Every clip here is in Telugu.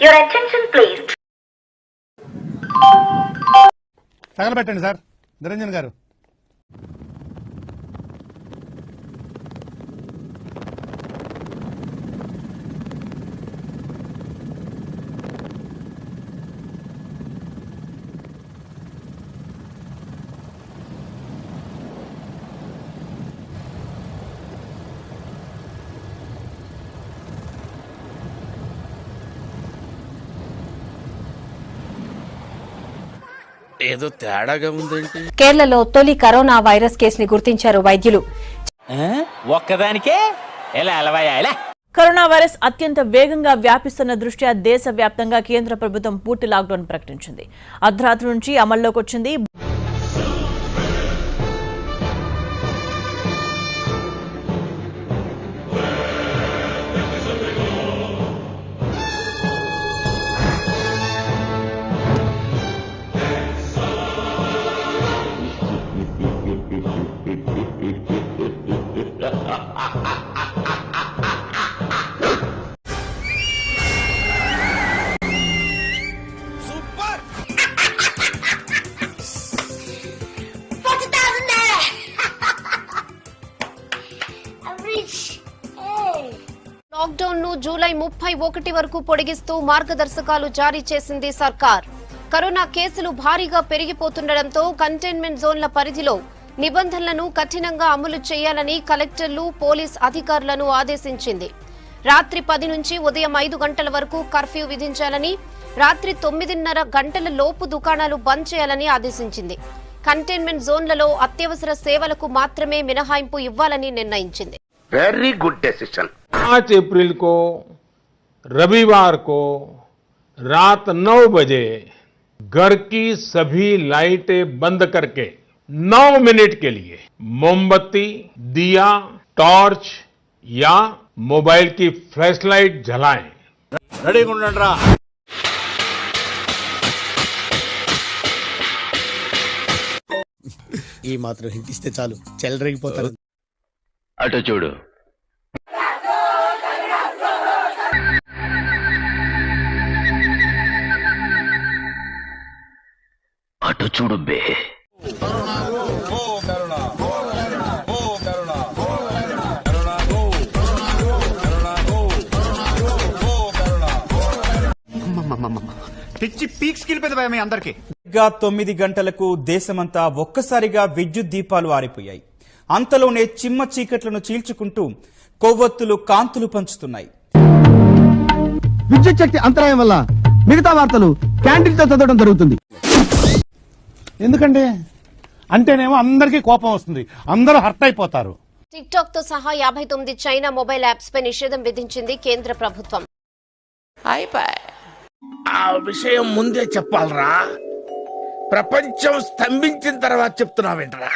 Your attention please. తగలబెట్టండి సార్ నిరంజన్ గారు. ఏదో తేడాగా ఉందేంటి? కేరళలో తొలి కరోనా వైరస్ కేసుని గుర్తించారు వైద్యులు. ఒక్కదానికే ఎలా అలవాయాలా? కరోనా వైరస్ అత్యంత వేగంగా వ్యాపిస్తున్న దృష్ట్యా దేశవ్యాప్తంగా కేంద్ర ప్రభుత్వం పూర్తి లాక్డౌన్ ప్రకటించింది. అర్ధరాత్రి నుంచి అమల్లోకి వచ్చింది. లాక్డౌన్ ను జూలై 31 వరకు పొడిగిస్తూ మార్గదర్శకాలు జారీ చేసింది సర్కార్. కరోనా కేసులు భారీగా పెరిగిపోతుండటంతో కంటైన్మెంట్ జోన్ల పరిధిలో నిబంధనలను కఠినంగా అమలు చేయాలని కలెక్టర్లు, పోలీస్ అధికారులను ఆదేశించింది. రాత్రి 10 నుంచి ఉదయం 5 గంటల వరకు కర్ఫ్యూ విధించాలని, రాత్రి 9:30 గంటల లోపు దుకాణాలు బంద్ చేయాలని ఆదేశించింది. కంటైన్మెంట్ జోన్లలో అత్యవసర సేవలకు మాత్రమే మినహాయింపు ఇవ్వాలని నిర్ణయించింది. Very good decision. 5 अप्रैल को रविवार को रात 9 बजे घर की सभी लाइटें बंद करके 9 मिनट के लिए मोमबत्ती, दिया, टॉर्च या मोबाइल की फ्लैशलाइट जलाएं। రెడీగా ఉండండిరా. ఈ మాత్రం హింట్ ఇస్తే చాలు చెలరేగిపోతారు. అటు చూడు. అటు చూడు బే. పిచ్చి పీక్స్ కిలిపోయింది భయ మీ అందరికి. 9 గంటలకు దేశమంతా ఒక్కసారిగా విద్యుత్ దీపాలు ఆరిపోయాయి. అంతలోనే చిమ్మ చీకట్లను చీల్చుకుంటూ కొవ్వొత్తులు కాంతులు పంచుతున్నాయి. విద్యుత్ శక్తి అంతరాయం వల్ల మిగతా వార్తలు క్యాండిల్తో చదవడం జరుగుతుంది. ఎందుకంటే అంటేనేమో అందరికీ కోపం వస్తుంది, అందరూ హర్ట్ అయిపోతారు. టిక్ టాక్ తో సహా 59 చైనా మొబైల్ యాప్స్ పై నిషేధం విధించింది కేంద్ర ప్రభుత్వం. ఆ విషయం ముందే చెప్పాలరా, ప్రపంచం స్తంభించిన తర్వాత చెప్తున్నావేంటరా?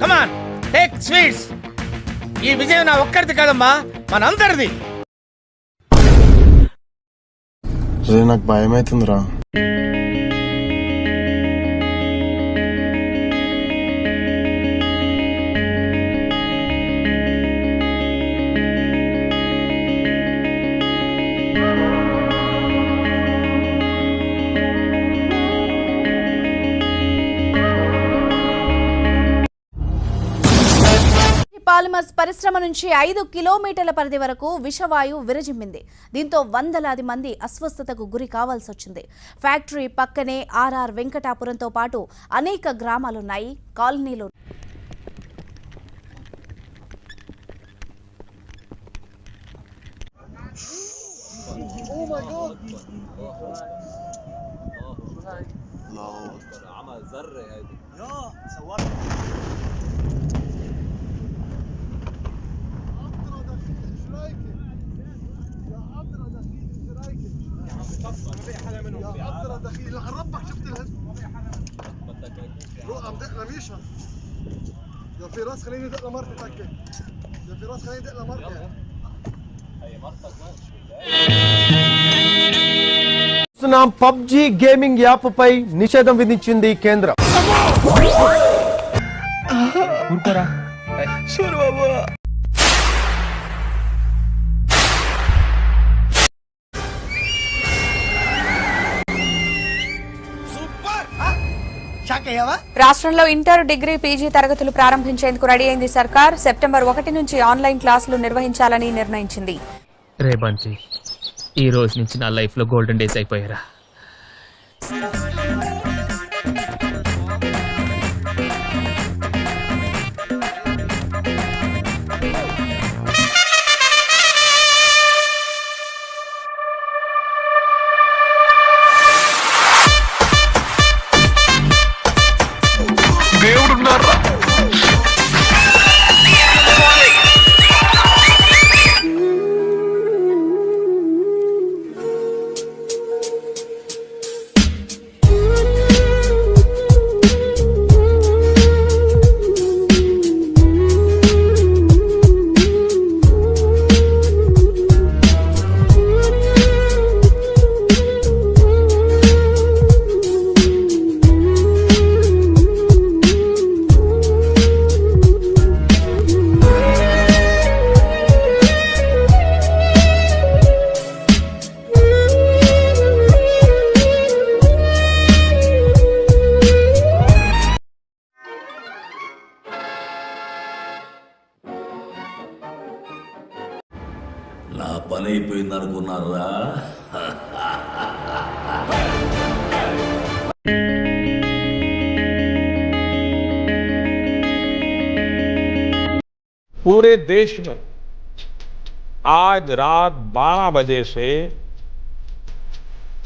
Come on take sweets. ఈ విజయం నా ఒక్కరిది కాదమ్మా, మనందరిది. నాకు భయం అవుతుందిరా. పాలిమర్స్ పరిశ్రమ నుంచి 5 కిలోమీటర్ల పరిధి వరకు విషవాయువు విరజిమ్మింది. దీంతో వందలాది మంది అస్వస్థతకు గురి కావాల్సి వచ్చింది. ఫ్యాక్టరీ పక్కనే ఆర్ఆర్ వెంకటాపురంతో పాటు అనేక గ్రామాలున్నాయి, కాలనీలు. పబ్జి గేమింగ్ యాప్ పై నిషేధం విధించింది కేంద్రం. రాష్ట్రంలో ఇంటర్, డిగ్రీ, పీజీ తరగతులు ప్రారంభించేందుకు రెడీ అయింది సర్కార్. సెప్టెంబర్ 1 నుంచి ఆన్లైన్ క్లాసులు నిర్వహించాలని నిర్ణయించింది. రే బంటి, ఈ రోజు నుంచి నా లైఫ్ లో గోల్డెన్ డేస్ అయిపోయారా. నా పని అయిపోయింది అనుకున్నారా? पूरे देश में आज रात 12 बजे से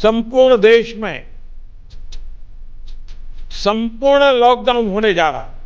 संपूर्ण देश में संपूर्ण लॉकडाउन होने जा रहा है.